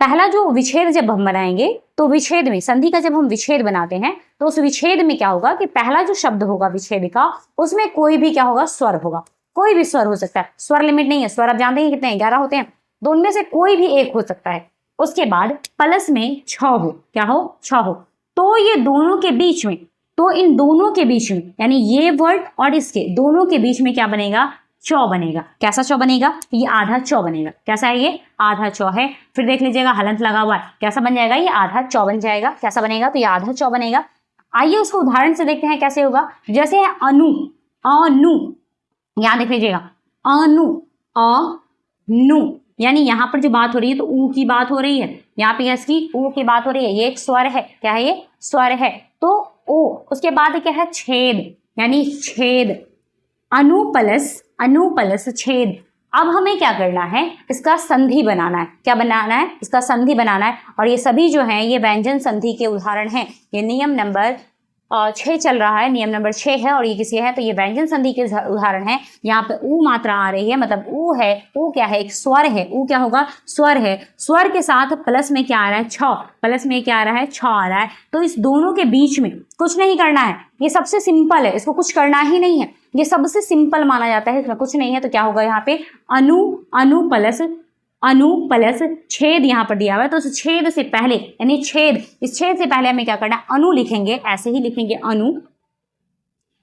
पहला जो विच्छेद जब हम बनाएंगे तो विच्छेद में, संधि का जब हम विच्छेद बनाते हैं तो उस विच्छेद में क्या होगा कि पहला जो शब्द होगा विच्छेद का, उसमें कोई भी क्या होगा स्वर होगा। कोई भी स्वर हो सकता है, स्वर लिमिट नहीं है, स्वर आप जानते हैं कितने हैं, 11 होते हैं, तो उनमें से कोई भी एक हो सकता है। उसके बाद प्लस में छ हो, क्या हो, छ हो, तो ये दोनों के बीच में, तो इन दोनों के बीच में यानी ये वर्ड और इसके दोनों के बीच में क्या बनेगा, चौ बनेगा। कैसा चौ बनेगा, ये आधा चौ बनेगा। कैसा है, ये आधा चौ है। फिर देख लीजिएगा हलंत लगा हुआ है, कैसा बन जाएगा, ये आधा चौ बन जाएगा। कैसा बनेगा, तो ये आधा चौ बनेगा। आइए उसको उदाहरण से देखते हैं कैसे होगा। जैसे है अनु, अनु, यहां देख लीजिएगा अनु, अनु, यानी यहां पर जो बात हो रही है तो ऊ की बात हो रही है, यहाँ पे इसकी ऊ की बात हो रही है, ये एक स्वर है। क्या है, ये स्वर है, तो ओ। उसके बाद क्या है छेद, यानी छेद, अनु प्लस छेद। अब हमें क्या करना है, इसका संधि बनाना है। क्या बनाना है, इसका संधि बनाना है। और ये सभी जो हैं ये व्यंजन संधि के उदाहरण हैं। ये नियम नंबर 6 चल रहा है, नियम नंबर 6 है और ये किसी है, तो ये व्यंजन संधि के उदाहरण है। यहाँ पे ऊ मात्रा आ रही है, मतलब ऊ है, ऊ क्या है, एक स्वर है, ऊ क्या होगा, स्वर है। स्वर के साथ प्लस में क्या आ रहा है, छ, प्लस में क्या आ रहा है, छ आ रहा है। तो इस दोनों के बीच में कुछ नहीं करना है, ये सबसे सिंपल है, इसको कुछ करना ही नहीं है, ये सबसे सिंपल माना जाता है, इसमें कुछ नहीं है। तो क्या होगा यहाँ पे अनु प्लस छेद यहाँ पर दिया हुआ है, तो उस छेद से पहले यानी छेद, इस छेद से पहले हमें क्या करना है, अनु लिखेंगे, ऐसे ही लिखेंगे अनु।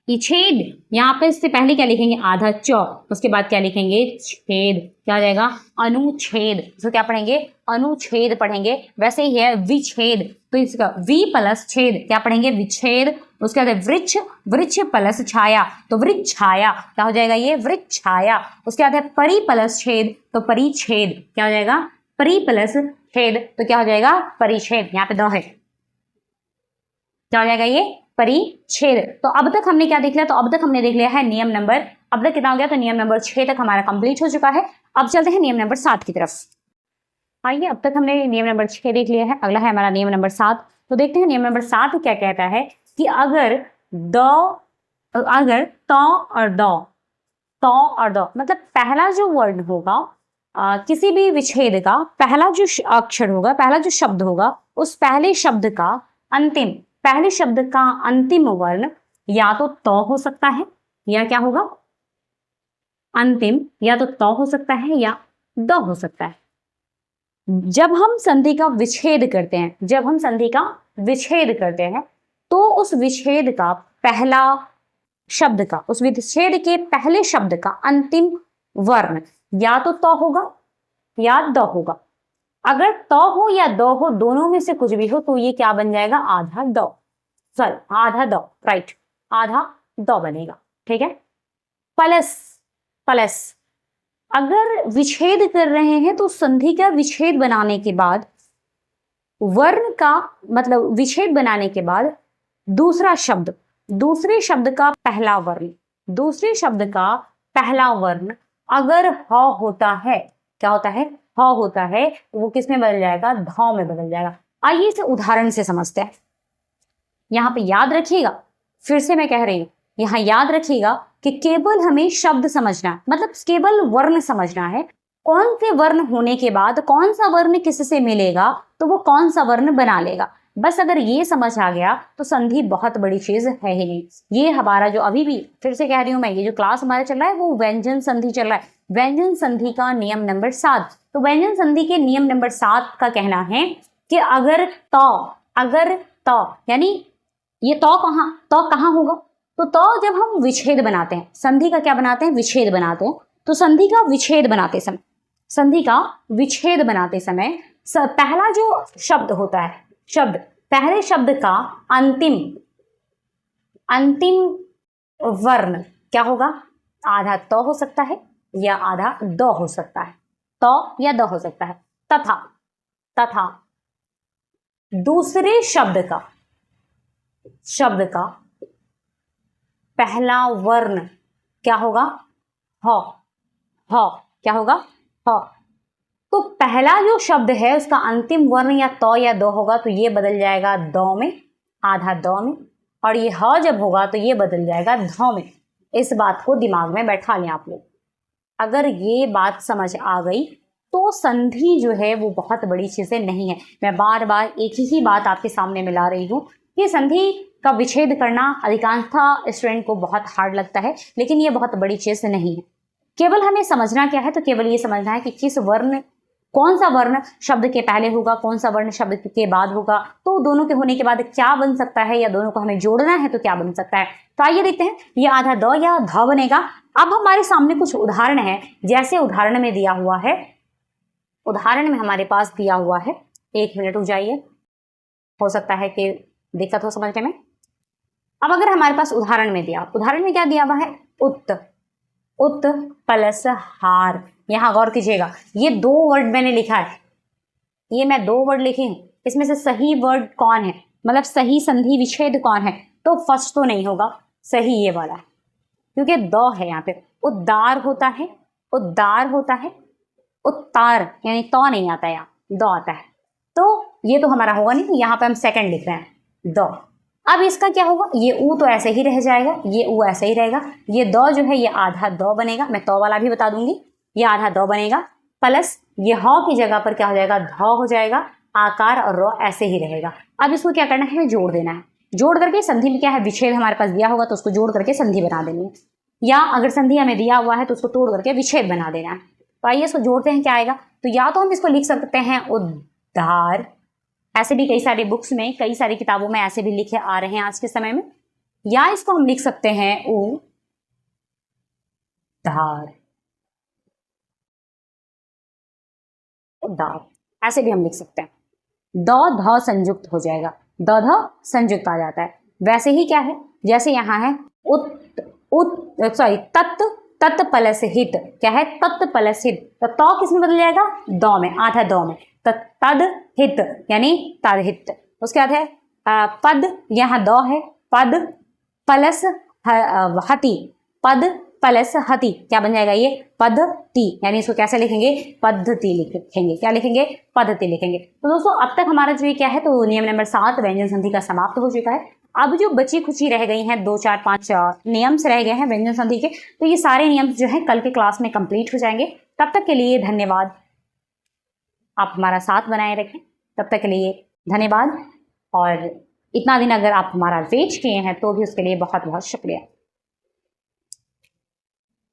ये छेद यहाँ पे इससे पहले क्या लिखेंगे, आधा चौ, उसके बाद क्या लिखेंगे, छेद। क्या हो जाएगा, अनुच्छेद। इसको क्या पढ़ेंगे, अनुच्छेद पढ़ेंगे। वैसे ही है विच्छेद, तो इसका वी प्लस छेद क्या पढ़ेंगे, विच्छेद। उसके बाद वृक्ष, वृक्ष प्लस छाया, तो वृक्ष छाया। क्या हो जाएगा, ये वृक्ष छाया। उसके बाद है परि प्लस छेद, तो परिच्छेद। क्या हो जाएगा, परि प्लस छेद, तो क्या हो जाएगा, परिच्छेद। यहाँ पे दो है, क्या हो जाएगा, ये परिच्छेद। तो अब तक हमने क्या देख लिया, तो अब तक हमने देख लिया है नियम नंबर, अब तक कितना हो गया, तो नियम नंबर 6 तक हमारा कंप्लीट हो चुका है। अब चलते हैं नियम नंबर 7 की तरफ। आइए, अब तक हमने नियम नंबर 6 देख लिया है, अगला है हमारा नियम नंबर 7। तो देखते हैं नियम नंबर 7 क्या कहता है कि अगर तो और दो मतलब पहला जो वर्ड होगा, किसी भी विच्छेद का पहला जो अक्षर होगा, पहला जो शब्द होगा, उस पहले शब्द का अंतिम, पहले शब्द का अंतिम वर्ण या तो हो सकता है, या क्या होगा, अंतिम, या तो हो सकता है या द हो सकता है। जब हम संधि का विच्छेद करते हैं, जब हम संधि का विच्छेद करते हैं, तो उस विच्छेद का पहला शब्द का, उस विच्छेद के पहले शब्द का अंतिम वर्ण या तो होगा या द होगा। अगर तो हो या द हो, दोनों में से कुछ भी हो, तो ये क्या बन जाएगा, आधा द, सॉरी आधा द, राइट, आधा द बनेगा। ठीक है, प्लस अगर विच्छेद कर रहे हैं तो संधि का विच्छेद बनाने के बाद, वर्ण का मतलब विच्छेद बनाने के बाद दूसरा शब्द, दूसरे शब्द का पहला वर्ण, दूसरे शब्द का पहला वर्ण अगर ह होता है, क्या होता है, ह होता है, तो वो किस में बदल जाएगा, ध में बदल जाएगा। आइए इसे उदाहरण से समझते हैं। यहां पे याद रखिएगा, फिर से मैं कह रही हूं, यहां याद रखिएगा कि केवल हमें शब्द समझना है, मतलब केवल वर्ण समझना है। कौन से वर्ण होने के बाद कौन सा वर्ण किससे मिलेगा, तो वो कौन सा वर्ण बना लेगा। बस अगर ये समझ आ गया तो संधि बहुत बड़ी चीज है ही नहीं। ये हमारा जो अभी भी, फिर से कह रही हूं मैं, ये जो क्लास हमारा चल रहा है वो व्यंजन संधि चल रहा है, व्यंजन संधि का नियम नंबर 7। तो व्यंजन संधि के नियम नंबर 7 का कहना है कि अगर तो यानी ये तो कहाँ होगा, तो जब हम विच्छेद बनाते हैं, संधि का क्या बनाते हैं, विच्छेद बनाते हैं, तो संधि का विच्छेद बनाते समय, संधि का विच्छेद बनाते समय पहला जो शब्द होता है, शब्द, पहले शब्द का अंतिम वर्ण क्या होगा, आधा तो हो सकता है या आधा द हो सकता है, तो या द हो सकता है। तथा दूसरे शब्द का पहला वर्ण क्या होगा? ह। ह क्या होगा? ह। तो पहला जो शब्द है उसका अंतिम वर्ण या त या द होगा तो ये बदल जाएगा द में, आधा द में, और ये ह जब होगा तो ये बदल जाएगा ध में। इस बात को दिमाग में बैठा लें आप लोग। अगर ये बात समझ आ गई तो संधि जो है वो बहुत बड़ी चीजें नहीं है। मैं बार बार एक ही बात आपके सामने मिला रही हूँ कि संधि का विच्छेद करना अधिकांशतः स्टूडेंट को बहुत हार्ड लगता है, लेकिन ये बहुत बड़ी चीज नहीं है। केवल हमें समझना क्या है, तो केवल ये समझना है कि किस वर्ण, कौन सा वर्ण शब्द के पहले होगा, कौन सा वर्ण शब्द के बाद होगा, तो दोनों के होने के बाद क्या बन सकता है, या दोनों को हमें जोड़ना है तो क्या बन सकता है। तो आइए देखते हैं, ये आधा द या ध बनेगा। अब हमारे सामने कुछ उदाहरण है, जैसे उदाहरण में दिया हुआ है, उदाहरण में हमारे पास दिया हुआ है, 1 मिनट रुक जाइए, हो सकता है कि दिक्कत हो समझने में। अब अगर हमारे पास उदाहरण में क्या दिया हुआ है, उत्त, उत्त प्लस हार। यहां गौर कीजिएगा, ये 2 वर्ड मैंने लिखा है, ये मैं 2 वर्ड लिखी हूं, इसमें से सही वर्ड कौन है, मतलब सही संधि विच्छेद कौन है, तो फर्स्ट तो नहीं होगा, सही ये वाला है, क्योंकि द है यहाँ पे। उद्दार होता है, उद्दार होता है, उत्तार यानी तो नहीं आता, यहाँ द आता है, तो ये तो हमारा होगा नहीं, यहाँ पे हम सेकंड लिख रहे हैं द। अब इसका क्या होगा, ये ऊ तो ऐसे ही रह जाएगा, ये ऊ ऐसे ही रहेगा, ये द जो है ये आधा द बनेगा, मैं तो वाला भी बता दूंगी, ये आधा द बनेगा, प्लस ये ह की जगह पर क्या हो जाएगा, ध हो जाएगा, आकार और र ऐसे ही रहेगा। अब इसको क्या करना है, जोड़ देना है, जोड़ करके संधि में क्या है, विच्छेद हमारे पास दिया होगा तो उसको जोड़ करके संधि बना देनी है, या अगर संधि हमें दिया हुआ है तो उसको तोड़ करके विच्छेद बना देना है। तो आइए इसको जोड़ते हैं, क्या आएगा, तो या तो हम इसको लिख सकते हैं उद्धार, ऐसे भी कई सारी बुक्स में, कई सारी किताबों में ऐसे भी लिखे आ रहे हैं आज के समय में, या इसको हम लिख सकते हैं उ धार, उद्धार, ऐसे भी हम लिख सकते हैं। द ध संयुक्त हो जाएगा, द ध संयुक्त आ जाता है। वैसे ही क्या है, जैसे यहाँ है तत्, तत् प्लस हित, क्या है, तत् प्लस हित, तो किस में बदल जाएगा, द में, आधा द में, तो तद हित यानी तद हित। उसके बाद है पद, यहाँ द है, पद प्लस हति, पद प्लस हति, क्या बन जाएगा, ये पद्धति, यानी इसको कैसे लिखेंगे, पद्धति लिखेंगे, क्या लिखेंगे, पद्धति लिखेंगे। तो दोस्तों अब तक हमारा जो ये क्या है, तो नियम नंबर 7 व्यंजन संधि का समाप्त हो चुका है। अब जो बची खुची रह गई हैं 2 4 5 नियम्स रह गए हैं व्यंजन संधि के, तो ये सारे नियम्स जो हैं कल के क्लास में कंप्लीट हो जाएंगे। तब तक के लिए धन्यवाद, आप हमारा साथ बनाए रखें, तब तक के लिए धन्यवाद। और इतना दिन अगर आप हमारा वेट किए हैं तो भी उसके लिए बहुत बहुत शुक्रिया।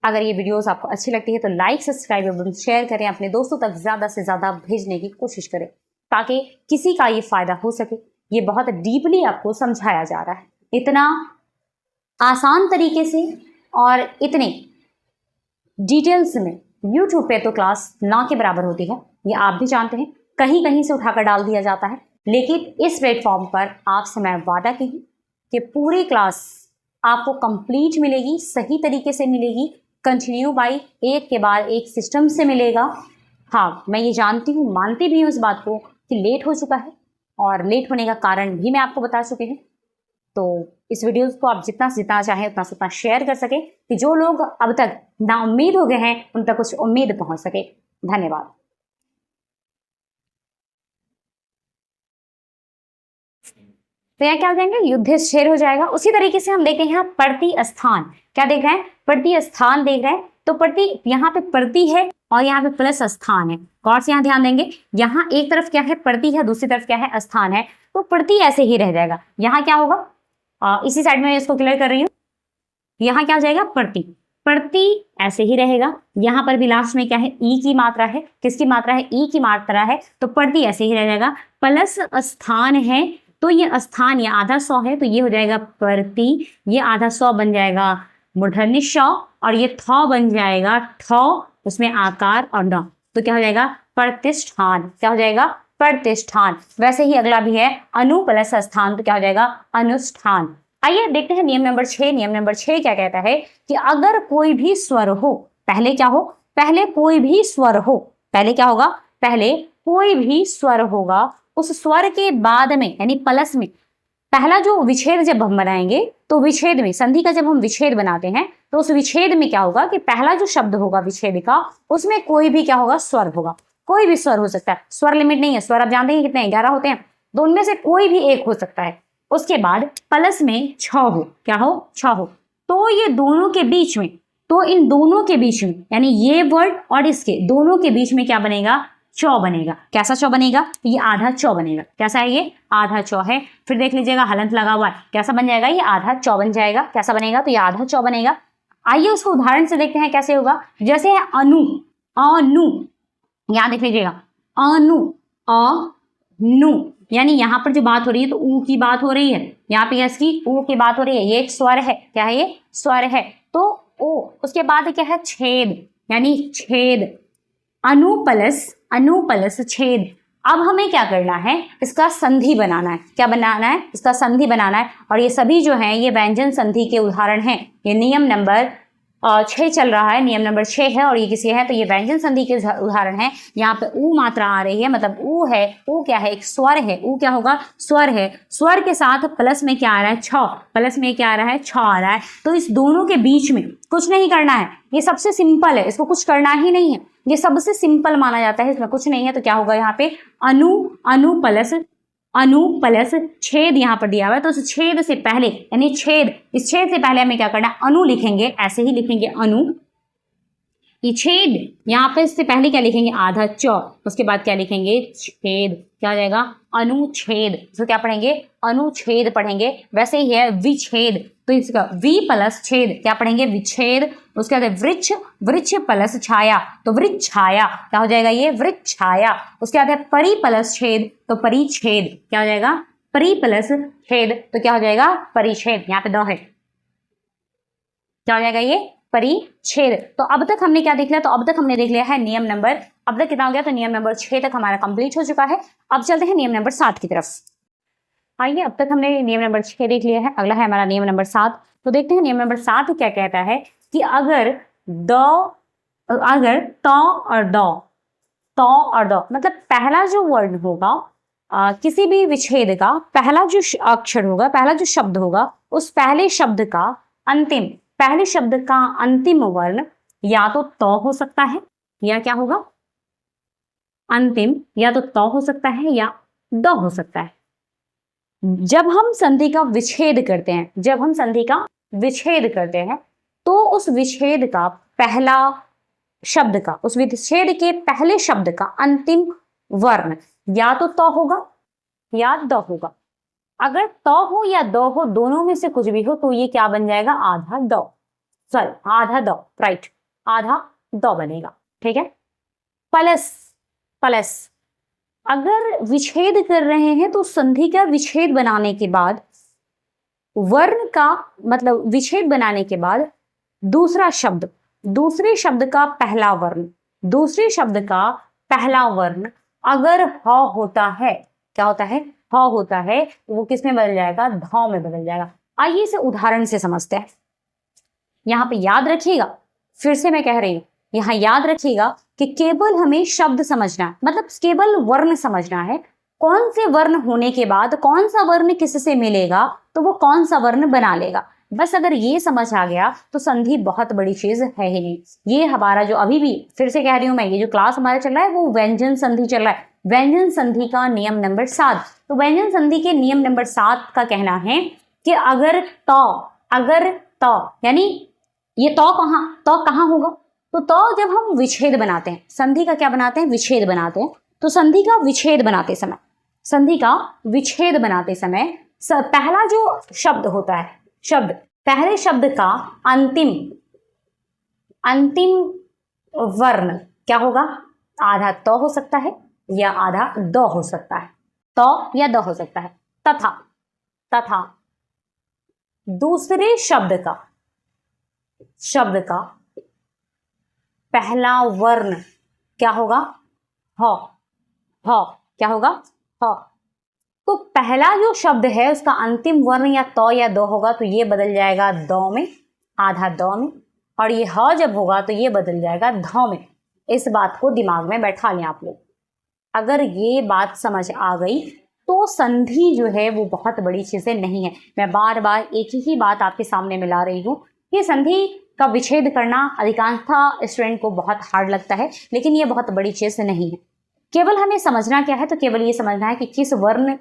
अगर ये वीडियोस आपको अच्छी लगती है तो लाइक, सब्सक्राइब एवं शेयर करें, अपने दोस्तों तक ज़्यादा से ज़्यादा भेजने की कोशिश करें ताकि किसी का ये फ़ायदा हो सके। ये बहुत डीपली आपको समझाया जा रहा है, इतना आसान तरीके से और इतने डिटेल्स में। यूट्यूब पे तो क्लास ना के बराबर होती है, ये आप भी जानते हैं, कहीं कहीं से उठाकर डाल दिया जाता है, लेकिन इस प्लेटफॉर्म पर आपसे मैं वादा की कि पूरी क्लास आपको कंप्लीट मिलेगी, सही तरीके से मिलेगी, कंटिन्यू बाई एक के बाद एक सिस्टम से मिलेगा। हाँ, मैं ये जानती हूँ, मानती भी हूँ इस बात को कि लेट हो चुका है, और लेट होने का कारण भी मैं आपको बता चुके हैं। तो इस वीडियोस को आप जितना से जितना चाहें उतना से उतना शेयर कर सके, कि जो लोग अब तक ना उम्मीद हो गए हैं उन तक कुछ उम्मीद पहुंच सके। धन्यवाद। तो यहाँ क्या हो जाएंगे, युधिष्ठिर हो जाएगा। उसी तरीके से हम देखते हैं यहाँ प्रति स्थान, क्या देख रहे हैं, प्रति स्थान देख रहे हैं, तो प्रति, यहाँ पे प्रति है और यहाँ पे प्लस स्थान है। गौर से यहाँ ध्यान देंगे, यहाँ एक तरफ क्या है, प्रति है, दूसरी तरफ क्या है, स्थान है, तो प्रति ऐसे ही रह जाएगा। यहाँ क्या होगा, इसी साइड में इसको क्लियर कर रही हूँ, यहाँ क्या हो जाएगा, प्रति, प्रति ऐसे ही रहेगा। यहाँ पर भी लास्ट में क्या है, ई की मात्रा है, किसकी मात्रा है, ई की मात्रा है, तो प्रति ऐसे ही रह जाएगा। प्लस स्थान है, तो ये स्थान, ये आधा 100 है, तो ये हो जाएगा प्रति, ये आधा 100 बन जाएगा मूर्धन्य श, और ये थ बन जाएगा ठ, उसमें आकार और न, तो क्या हो जाएगा, प्रतिष्ठान, क्या हो जाएगा, प्रतिष्ठान। वैसे ही अगला भी है अनु प्लस स्थान, तो क्या हो जाएगा, अनुष्ठान। आइए देखते हैं नियम नंबर 6। नियम नंबर 6 क्या कहता है कि अगर कोई भी स्वर हो, पहले क्या हो, पहले कोई भी स्वर हो, पहले क्या होगा, पहले कोई भी स्वर होगा, उस स्वर के बाद में यानी प्लस में पहला जो विच्छेद जब हम बनाएंगे तो विच्छेद में, संधि का जब हम विच्छेद बनाते हैं तो उस विच्छेद में क्या होगा कि पहला जो शब्द होगा विच्छेद का, उसमें कोई भी क्या होगा, स्वर होगा। कोई भी स्वर हो सकता है, स्वर लिमिट नहीं है। स्वर आप जानते हैं कितने, 11 होते हैं, तो उनमें से कोई भी एक हो सकता है। उसके बाद प्लस में छ हो, क्या हो, छ हो, तो ये दोनों के बीच में, तो इन दोनों के बीच में, यानी ये वर्ड और इसके दोनों के बीच में क्या बनेगा, चौ बनेगा। कैसा चौ बनेगा, ये आधा चौ बनेगा। कैसा है, ये आधा चौ है। फिर देख लीजिएगा हलंत लगा हुआ है, कैसा बन जाएगा, ये आधा चौ बन जाएगा। कैसा बनेगा, तो ये आधा चौ बनेगा। आइए उसको उदाहरण से देखते हैं कैसे होगा। जैसे है अनु, अनु, यहां देख लीजिएगा अनु, अनु, यानी यहां पर जो बात हो रही है तो ऊ की बात हो रही है, यहाँ पे इसकी ऊ की बात हो रही है। ये एक स्वर है, क्या है, ये स्वर है, तो ओ। उसके बाद क्या है, छेद, यानी छेद, अनु प्लस छेद। अब हमें क्या करना है, इसका संधि बनाना है। क्या बनाना है, इसका संधि बनाना है। और ये सभी जो है ये व्यंजन संधि के उदाहरण हैं। ये नियम नंबर 6 चल रहा है, नियम नंबर 6 है और ये किसी है, तो ये व्यंजन संधि के उदाहरण है। यहाँ पे ऊ मात्रा आ रही है, मतलब ऊ है, ऊ क्या है, एक स्वर है। ऊ क्या होगा, स्वर है। स्वर के साथ प्लस में क्या आ रहा है, छ, प्लस में क्या आ रहा है, छ आ रहा है। तो इस दोनों के बीच में कुछ नहीं करना है, ये सबसे सिंपल है, इसको कुछ करना ही नहीं है, ये सबसे सिंपल माना जाता है, इसमें कुछ नहीं है। तो क्या होगा यहाँ पे, अनु प्लस छेद यहाँ पर दिया हुआ है, तो उस छेद से पहले, यानी छेद, इस छेद से पहले हमें क्या करना है, अनु लिखेंगे। ऐसे ही लिखेंगे अनु, ये छेद, यहाँ पे इससे पहले क्या लिखेंगे, आधा चौ, उसके बाद क्या लिखेंगे, छेद। क्या हो जाएगा, अनुच्छेद। तो क्या पढ़ेंगे, अनुच्छेद पढ़ेंगे। वैसे ही है विच्छेद, तो इसका वी प्लस छेद क्या पढ़ेंगे, विच्छेद। उसके बाद वृक्ष, वृक्ष प्लस छाया, तो वृक्ष छाया। क्या हो जाएगा, ये वृक्ष छाया। उसके बाद है परि प्लस छेद, तो परिच्छेद। क्या हो जाएगा, परि प्लस छेद, तो क्या हो जाएगा, परिच्छेद। यहाँ पे दो है, क्या हो जाएगा, ये परिच्छेद। तो अब तक हमने क्या देख लिया, तो अब तक हमने देख लिया है नियम नंबर, अब तक कितना हो गया, तो नियम नंबर 6 तक हमारा कंप्लीट हो चुका है। अब चलते हैं नियम नंबर 7 की तरफ। आइए, अब तक हमने नियम नंबर 6 देख लिया है, अगला है हमारा नियम नंबर 7। तो देखते हैं नियम नंबर 7 क्या कहता है कि अगर तो और दो, मतलब पहला जो वर्ड होगा किसी भी विच्छेद का, पहला जो अक्षर होगा, पहला जो शब्द होगा, उस पहले शब्द का अंतिम, पहले शब्द का अंतिम वर्ण या तो हो सकता है, या क्या होगा, अंतिम, या तो हो सकता है या द हो सकता है। जब हम संधि का विच्छेद करते हैं, जब हम संधि का विच्छेद करते हैं, तो उस विच्छेद का पहला शब्द का, उस विच्छेद के पहले शब्द का अंतिम वर्ण या तो होगा या द होगा। अगर तो हो या द हो, दोनों में से कुछ भी हो, तो ये क्या बन जाएगा, आधा द, सॉरी आधा द, राइट, आधा द बनेगा। ठीक है, प्लस अगर विच्छेद कर रहे हैं तो संधि का विच्छेद बनाने के बाद, वर्ण का मतलब विच्छेद बनाने के बाद दूसरा शब्द, दूसरे शब्द का पहला वर्ण, दूसरे शब्द का पहला वर्ण अगर ह होता है, क्या होता है, ह होता है, तो वो किस में बदल जाएगा, ध में बदल जाएगा। आइए इसे उदाहरण से समझते हैं। यहां पे याद रखिएगा, फिर से मैं कह रही हूं, यहां याद रखिएगा कि केवल हमें शब्द समझना है, मतलब केवल वर्ण समझना है। कौन से वर्ण होने के बाद कौन सा वर्ण किससे मिलेगा, तो वो कौन सा वर्ण बना लेगा। बस अगर ये समझ आ गया तो संधि बहुत बड़ी चीज है ही नहीं। ये हमारा जो अभी भी, फिर से कह रही हूं मैं, ये जो क्लास हमारा चल रहा है वो व्यंजन संधि चल रहा है, व्यंजन संधि का नियम नंबर 7। तो व्यंजन संधि के नियम नंबर 7 का कहना है कि अगर तो, यानी ये तो कहाँ होगा, तो जब हम विच्छेद बनाते हैं, संधि का क्या बनाते हैं, विच्छेद बनाते हैं, तो संधि का विच्छेद बनाते समय, संधि का विच्छेद बनाते समय पहला जो शब्द होता है, शब्द, पहले शब्द का अंतिम वर्ण क्या होगा, आधा तो हो सकता है या आधा द हो सकता है, तो या द हो सकता है। तथा दूसरे शब्द का पहला वर्ण क्या होगा, ह, क्या होगा, ह। तो पहला जो शब्द है उसका अंतिम वर्ण या तो या दो होगा, तो ये बदल जाएगा दो में, आधा दो में, और ये ह जब होगा तो ये बदल जाएगा ध में। इस बात को दिमाग में बैठा लें आप लोग। अगर ये बात समझ आ गई तो संधि जो है वो बहुत बड़ी चीजें नहीं है। मैं बार बार एक ही बात आपके सामने मिला रही हूँ कि संधि का विच्छेद करना अधिकांशतः स्टूडेंट को बहुत हार्ड लगता है, लेकिन ये बहुत बड़ी चीज नहीं है। केवल हमें समझना क्या है, तो केवल ये समझना है कि किस वर्ण,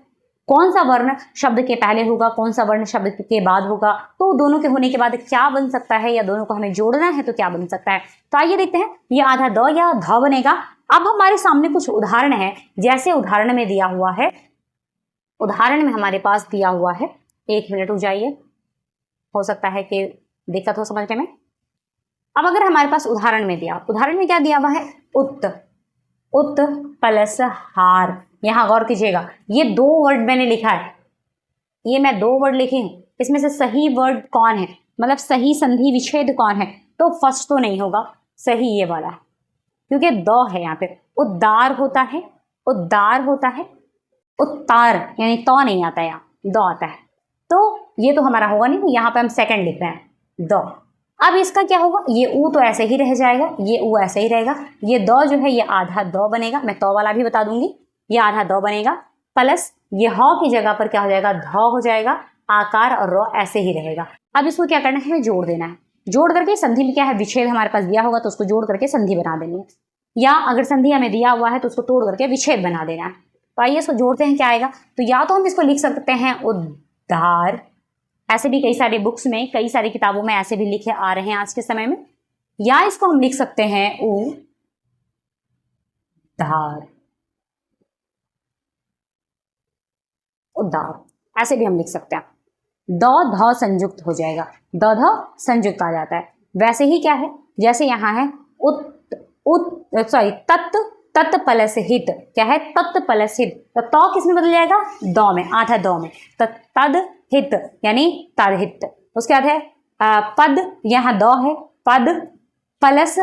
कौन सा वर्ण शब्द के पहले होगा, कौन सा वर्ण शब्द के बाद होगा, तो दोनों के होने के बाद क्या बन सकता है, या दोनों को हमें जोड़ना है तो क्या बन सकता है। तो आइए देखते हैं, ये आधा द या ध बनेगा। अब हमारे सामने कुछ उदाहरण है, जैसे उदाहरण में दिया हुआ है, उदाहरण में हमारे पास दिया हुआ है, 1 मिनट रुक जाइए, हो सकता है कि दिक्कत हो समझने में। अब अगर हमारे पास उदाहरण में क्या दिया हुआ है, उत प्लस हार। यहां गौर कीजिएगा, ये 2 वर्ड मैंने लिखा है, ये मैं 2 वर्ड लिखी हूं, इसमें से सही वर्ड कौन है, मतलब सही संधि विच्छेद कौन है, तो फर्स्ट तो नहीं होगा, सही ये वाला है, क्योंकि द है यहाँ पे। उद्दार होता है, उत्तार यानी तो नहीं आता, यहाँ द आता है, तो ये तो हमारा होगा नहीं, तो यहाँ पे हम सेकंड लिख रहे हैं द। अब इसका क्या होगा, ये ऊ तो ऐसे ही रह जाएगा, ये ऊ ऐसे ही रहेगा, ये द जो है ये आधा द बनेगा, मैं तो वाला भी बता दूंगी, ये आधा द बनेगा, प्लस ये ह की जगह पर क्या हो जाएगा, ध हो जाएगा, आकार और र ऐसे ही रहेगा। अब इसको क्या करना है, हमें जोड़ देना है, जोड़ करके संधि में क्या है, विच्छेद हमारे पास दिया होगा तो उसको जोड़ करके संधि बना देनी है, या अगर संधि हमें दिया हुआ है तो उसको तोड़ करके विच्छेद बना देना है। तो आइए इसको जोड़ते हैं, क्या आएगा, तो या तो हम इसको लिख सकते हैं उद्धार, ऐसे भी कई सारे बुक्स में, कई सारी किताबों में ऐसे भी लिखे आ रहे हैं आज के समय में, या इसको हम लिख सकते हैं उद्धार, ऐसे भी हम लिख सकते हैं। द ध संयुक्त हो जाएगा, द ध संयुक्त आ जाता है। वैसे ही क्या है, जैसे यहाँ है तत् प्लस हित, क्या है, तत् प्लस हित, तो किस में बदल जाएगा, द में, आधा द में, तो तद हित यानी तद हित। उसके बाद है पद, यहाँ द है, पद प्लस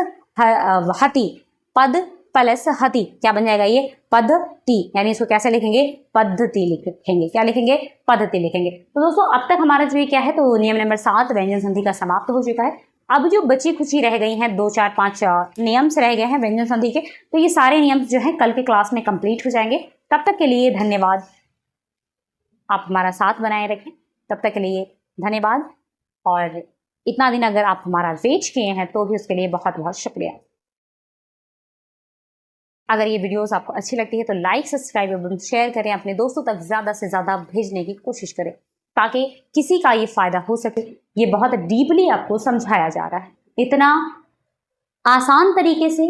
हति, पद प्लस हति, क्या बन जाएगा, ये पद्धति, यानी इसको कैसे लिखेंगे, पद्धति लिखेंगे, क्या लिखेंगे, पद्धति लिखेंगे। तो दोस्तों अब तक हमारा जो ये क्या है, तो नियम नंबर 7 व्यंजन संधि का समाप्त हो चुका है। अब जो बची खुची रह गई हैं, 2 4 5 नियम्स रह गए हैं व्यंजन संधि के, तो ये सारे नियम्स जो हैं कल के क्लास में कंप्लीट हो जाएंगे। तब तक के लिए धन्यवाद, आप हमारा साथ बनाए रखें, तब तक के लिए धन्यवाद। और इतना दिन अगर आप हमारा वेट किए हैं तो भी उसके लिए बहुत बहुत शुक्रिया। अगर ये वीडियोस आपको अच्छी लगती है तो लाइक, सब्सक्राइब एवं शेयर करें, अपने दोस्तों तक ज़्यादा से ज़्यादा भेजने की कोशिश करें, ताकि किसी का ये फ़ायदा हो सके। ये बहुत डीपली आपको समझाया जा रहा है, इतना आसान तरीके से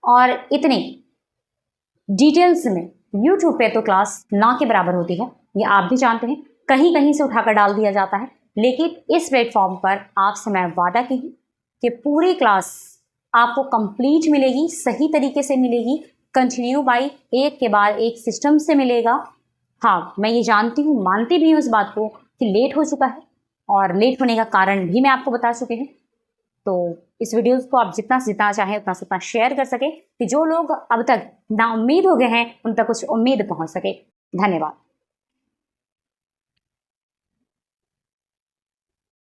और इतने डिटेल्स में। यूट्यूब पे तो क्लास ना के बराबर होती है, ये आप भी जानते हैं, कहीं कहीं से उठाकर डाल दिया जाता है, लेकिन इस प्लेटफॉर्म पर आपसे मैं वादा की कि पूरी क्लास आपको कंप्लीट मिलेगी, सही तरीके से मिलेगी, कंटिन्यू बाई एक के बाद एक सिस्टम से मिलेगा। हाँ, मैं ये जानती हूँ, मानती भी हूँ इस बात को कि लेट हो चुका है, और लेट होने का कारण भी मैं आपको बता चुके हैं। तो इस वीडियोस को आप जितना से जितना चाहें उतना से उतना शेयर कर सके, कि जो लोग अब तक नाउम्मीद हो गए हैं उन तक कुछ उम्मीद पहुँच सके। धन्यवाद।